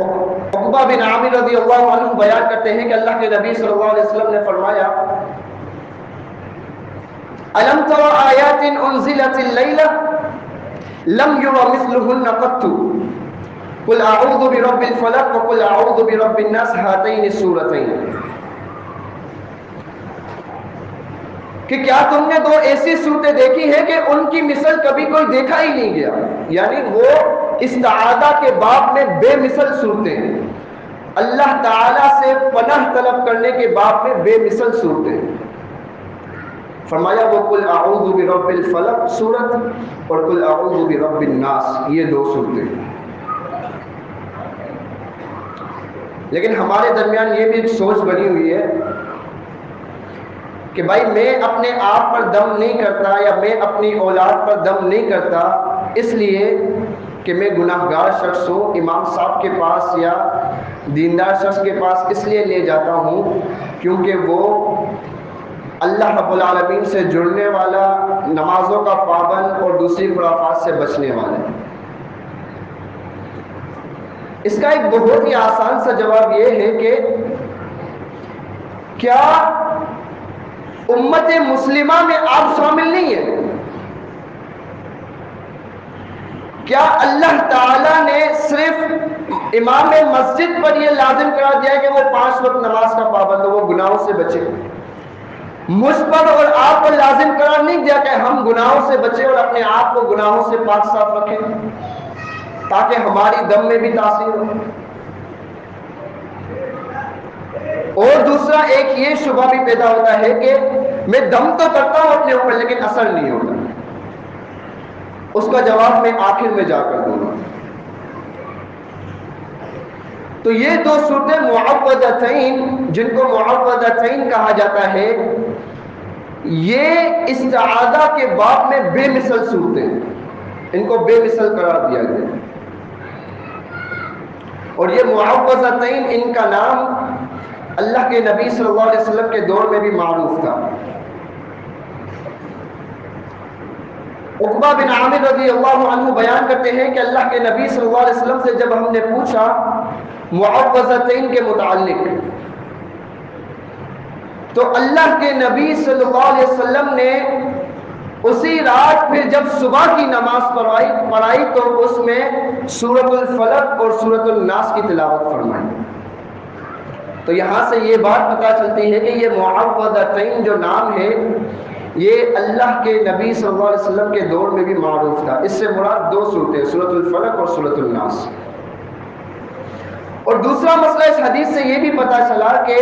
عقبہ بن عامر رضی اللہ عنہ بیان کرتے ہیں کہ اللہ کے نبی صلی اللہ علیہ وسلم نے فرمایا ألم تر آيات أنزلت الليلة لم ير مثلهن قط قل أعوذ برب الفلق وقل أعوذ برب الناس هاتين السورتين کہ کیا تم نے دو ایسی صورتیں دیکھی ہیں کہ ان کی مثل کبھی کوئی دیکھا ہی نہیں گیا، یعنی وہ استعاذہ کے باب میں بے مثل صورتیں ہیں، اللہ تعالیٰ سے پناہ طلب کرنے کے باب میں بے مثل صورتیں ہیں۔ فرمایا وہ قل اعوذ برب الفلق سورت اور قل اعوذ برب الناس، یہ دو صورتیں۔ لیکن ہمارے درمیان یہ بھی ایک سوچ بنی ہوئی ہے کہ بھائی میں اپنے آپ پر دم نہیں کرتا یا میں اپنی اولاد پر دم نہیں کرتا اس لیے کہ میں گناہ گار شخص ہوں، امام صاحب کے پاس یا دیندار شخص کے پاس اس لیے لے جاتا ہوں کیونکہ وہ اللہ رب العالمین سے جڑنے والا، نمازوں کا پابند اور دوسری خرافات سے بچنے والا ہے۔ اس کا ایک بہت ہی آسان سا جواب یہ ہے کہ کیا امت مسلمہ میں آپ شامل نہیں ہیں؟ کیا اللہ تعالیٰ نے صرف امام مسجد پر یہ لازم کرا دیا کہ وہ 5 وقت نماز کا پابند ہو، وہ گناہوں سے بچے؟ مجھ پر اور آپ پر لازم قرار نہیں دیا کہ ہم گناہوں سے بچیں اور اپنے آپ کو گناہوں سے پاک صاف رکھیں تاکہ ہماری دم میں بھی تاثیر ہو؟ اور دوسرا ایک یہ شبہ بھی پیدا ہوتا ہے کہ میں دم تو کرتا ہوں اپنے اوپر لیکن اثر نہیں ہوتا۔ اس کا جواب میں آخر میں جا کر دوں گا۔ تو یہ دو صورتیں معوذتین، جن کو معوذتین کہا جاتا ہے، یہ استعاذہ کے باب میں بے مثل صورتیں، ان کو بے مثل قرار دیا گیا۔ اور یہ معوذتین، ان کا نام اللہ کے نبی صلی اللہ علیہ وسلم کے دور میں بھی معروف تھا۔ عقبہ بن عامر رضی اللہ عنہ بیان کرتے ہیں کہ اللہ کے نبی صلی اللہ علیہ وسلم سے جب ہم نے پوچھا معوذتین کے متعلق تو اللہ کے نبی صلی اللہ علیہ وسلم نے اسی رات پھر جب صبح کی نماز پڑھائی تو اس میں سورۃ الفلق اور سورۃ الناس کی تلاوت فرمائی۔ تو یہاں سے یہ بات پتہ چلتی ہے کہ یہ معوذتین جو نام ہے یہ اللہ کے نبی صلی اللہ علیہ وسلم کے دور میں بھی معروف تھا۔ اس سے مراد دو صورتیں، سورۃ الفلق اور سورۃ الناس۔ اور دوسرا مسئلہ اس حدیث سے یہ بھی پتہ چلا کہ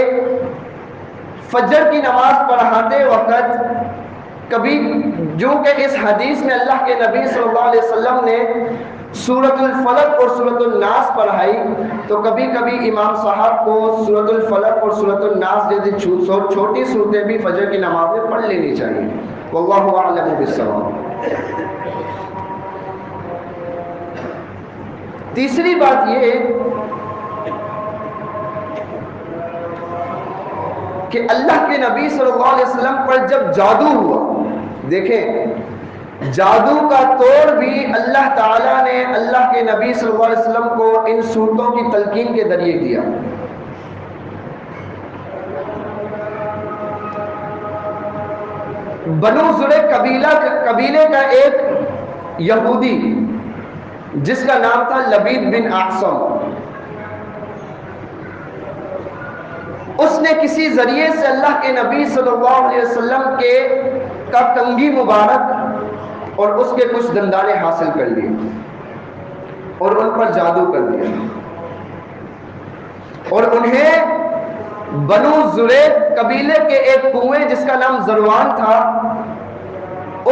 فجر کی نماز پڑھاتے وقت کبھی جو کہ اس حدیث میں اللہ کے نبی صلی اللہ علیہ وسلم نے سورۃ الفلق اور سورۃ الناس پڑھائی تو کبھی کبھی امام صاحب کو سورۃ الفلق اور سورۃ الناس جیسی چھوٹی صورتیں بھی فجر کی نماز میں پڑھ لینی چاہیے۔ واللہ اعلم بالصواب۔ تیسری بات یہ کہ اللہ کے نبی صلی اللہ علیہ وسلم پر جب جادو ہوا، دیکھیں جادو کا توڑ بھی اللہ تعالیٰ نے اللہ کے نبی صلی اللہ علیہ وسلم کو ان صورتوں کی تلقین کے ذریعے دیا۔ بنو زریق قبیلے کا ایک یہودی جس کا نام تھا لبید بن اعصم، اس نے کسی ذریعے سے اللہ کے نبی صلی اللہ علیہ وسلم کا کنگھی مبارک اور اس کے کچھ دندانے حاصل کر لیے اور ان پر جادو کر دیا، اور انہیں بنو زریق قبیلے کے ایک کنویں جس کا نام زروان تھا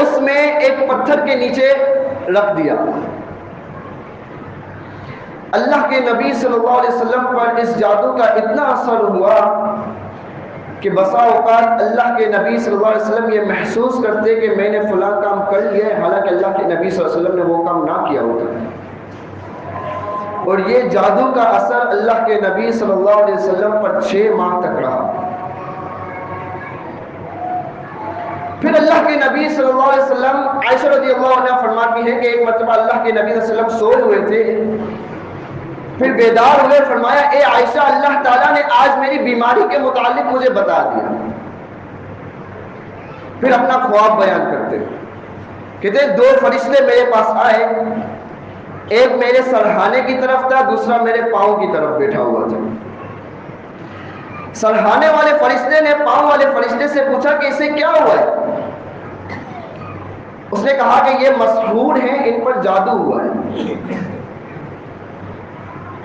اس میں ایک پتھر کے نیچے رکھ دیا۔ اللہ کے نبی صلی اللہ علیہ وسلم پر اس جادو کا اتنا اثر ہوا کہ بسا اوقات اللہ کے نبی صلی اللہ علیہ وسلم یہ محسوس کرتے کہ میں نے فلاں کام کر لیا ہے، حالانکہ اللہ کے نبی صلی اللہ علیہ وسلم نے وہ کام نہ کیا ہوتا۔ اور یہ جادو کا اثر اللہ کے نبی صلی اللہ علیہ وسلم پر 6 ماہ تک رہا۔ پھر اللہ کے نبی صلی اللہ علیہ وسلم، عائشہ رضی اللہ عنہ فرماتی ہے کہ ایک مرتبہ اللہ کے نبی صلی اللہ علیہ وسلم سوئے ہوئے تھے پھر بیدار ہوئے، فرمایا اے عائشہ اللہ تعالیٰ نے آج میری بیماری کے متعلق مجھے بتا دیا۔ پھر اپنا خواب بیان کرتے، کہتے دو فرشتے میرے پاس آئے، ایک میرے سرہانے کی طرف تھا، دوسرا میرے پاؤں کی طرف بیٹھا ہوا تھا۔ سرہانے والے فرشتے نے پاؤں والے فرشتے سے پوچھا کہ اسے کیا ہوا ہے؟ اس نے کہا کہ یہ مسحور ہیں، ان پر جادو ہوا ہے۔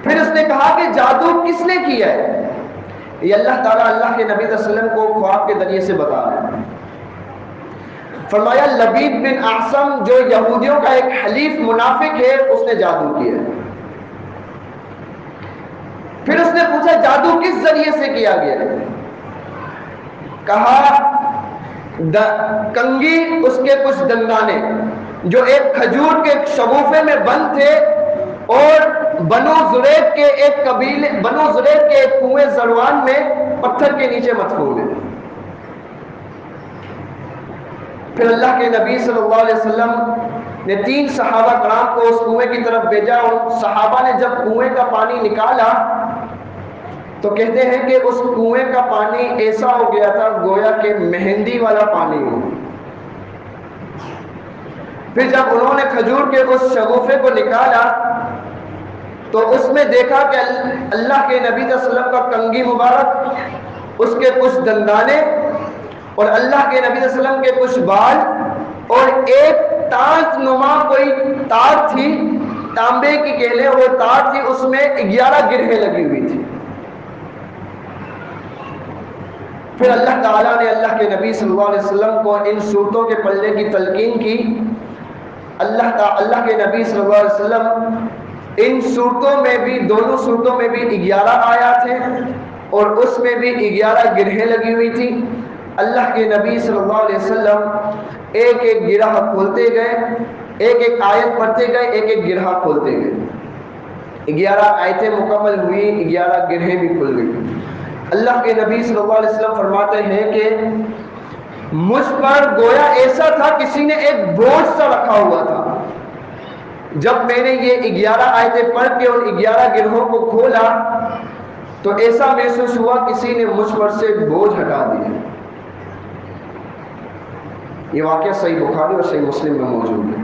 پھر اس نے کہا کہ جادو کس نے کیا ہے؟ یہ اللہ تعالیٰ اللہ کے نبی صلی اللہ علیہ وسلم کو خواب کے ذریعے سے بتا رہے ہیں۔ فرمایا لبید بن اعصم جو یہودیوں کا ایک حلیف منافق ہے، اس نے جادو کیا ہے۔ پھر اس نے پوچھا جادو کس ذریعے سے کیا گیا ہے؟ کہا کنگھی، اس کے کچھ دندانے جو ایک کھجور کے شگوفے میں بند تھے اور بنو زریق کے ایک قبیلے، بنو زریق کے ایک کنویں زروان میں پتھر کے نیچے مدفون ہے۔ پھر اللہ کے نبی صلی اللہ علیہ وسلم نے 3 صحابہ کرام کو اس کنویں کی طرف بھیجا، اور صحابہ نے جب کنویں کا پانی نکالا تو کہتے ہیں کہ اس کنویں کا پانی ایسا ہو گیا تھا گویا کہ مہندی والا پانی ہو۔ پھر جب انہوں نے کھجور کے اس شگوفے کو نکالا تو اس میں دیکھا کہ اللہ کے نبی صلی اللہ علیہ وسلم کا کنگھی مبارک، اس کے کچھ دندانے، اور اللہ کے نبی صلی اللہ علیہ وسلم کے کچھ بال، اور ایک تاج نما کوئی تار تھی، تانبے کی کہہ لیں وہ تار تھی، اس میں 11 گرہیں لگی ہوئی تھی۔ پھر اللہ تعالیٰ نے اللہ کے نبی صلی اللہ علیہ وسلم کو ان صورتوں کے پڑھنے کی تلقین کی۔ اللہ کے نبی صلی اللہ علیہ وسلم ان صورتوں میں بھی، دونوں صورتوں میں بھی 11 آیات ہیں، اور اس میں بھی 11 گرہیں لگی ہوئی تھی۔ اللہ کے نبی صلی اللہ علیہ وسلم ایک ایک گرہ کھولتے گئے، ایک ایک آیت پڑھتے گئے، ایک ایک گرہ کھولتے گئے۔ 11 آیتیں مکمل ہوئی، 11 گرہیں بھی کھل گئی۔ اللہ کے نبی صلی اللہ علیہ وسلم فرماتے ہیں کہ مجھ پر گویا ایسا تھا کسی نے ایک بوجھ سا رکھا ہوا تھا۔ جب میں نے یہ 11 آیتیں پڑھ کے اور 11 گرہوں کو کھولا تو ایسا محسوس ہوا کسی نے مجھ پر سے بوجھ ہٹا دیا۔ یہ واقعہ صحیح بخاری اور صحیح مسلم میں موجود ہے۔